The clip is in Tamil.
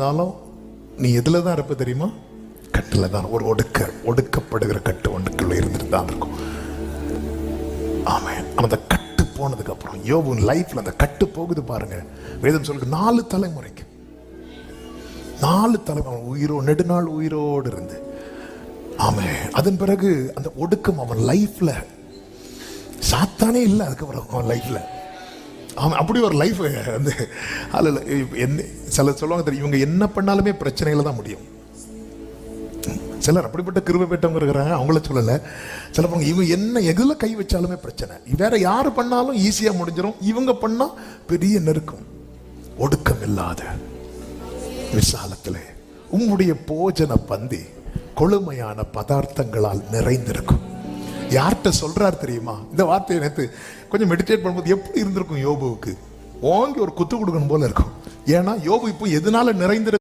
இருந்தாலும் நீ எதுல தான் இருப்ப தெரியுமா? கட்டுல தான். ஒரு ஒடுக்கப்படுகிற கட்டு ஒன்றுக்குள்ள இருந்துட்டு தான் இருக்கும். ஆமென். அந்த கட்டு போனதுக்கு அப்புறம் யோபு லைஃப்ல அந்த கட்டு போகுது பாருங்க. வேதம் சொல்லுது 4 தலைமுறைக்கு 4 தலைமுறை நெடுநாள் உயிரோடு இருந்து. ஆமென். அதன் பிறகு அந்த ஒடுக்கம் அவன் லைஃப்ல சாத்தானே இல்லை. அதுக்கப்புறம் அவன் லைஃப்ல அவன் அப்படி ஒரு லைஃப் வந்து அதில் என்ன சில சொல்லுவாங்க தெரியும், இவங்க என்ன பண்ணாலுமே பிரச்சனையில தான் முடியும். சிலர் அப்படிப்பட்ட கிருபை பெற்றவங்க இருக்கிறாங்க, அவங்கள சொல்லலை. சில இவங்க என்ன எதுல கை வச்சாலுமே பிரச்சனை, வேற யாரு பண்ணாலும் ஈஸியா முடிஞ்சிடும், இவங்க பண்ணா பெரிய நெருக்கம். ஒடுக்கம் இல்லாத விசாலத்திலே உங்களுடைய போஜன பந்தி கொழுமையான பதார்த்தங்களால் நிறைந்திருக்கும். யார்கிட்ட சொல்றார் தெரியுமா இந்த வார்த்தையை? நேற்று கொஞ்சம் மெடிடேட் பண்ணும்போது எப்படி இருந்திருக்கும் யோபுவுக்கு? ஓங்கி ஒரு குத்து கொடுக்கணும் போல இருக்கும். ஏன்னா யோபு இப்போ எதனால நிறைந்திருக்கு?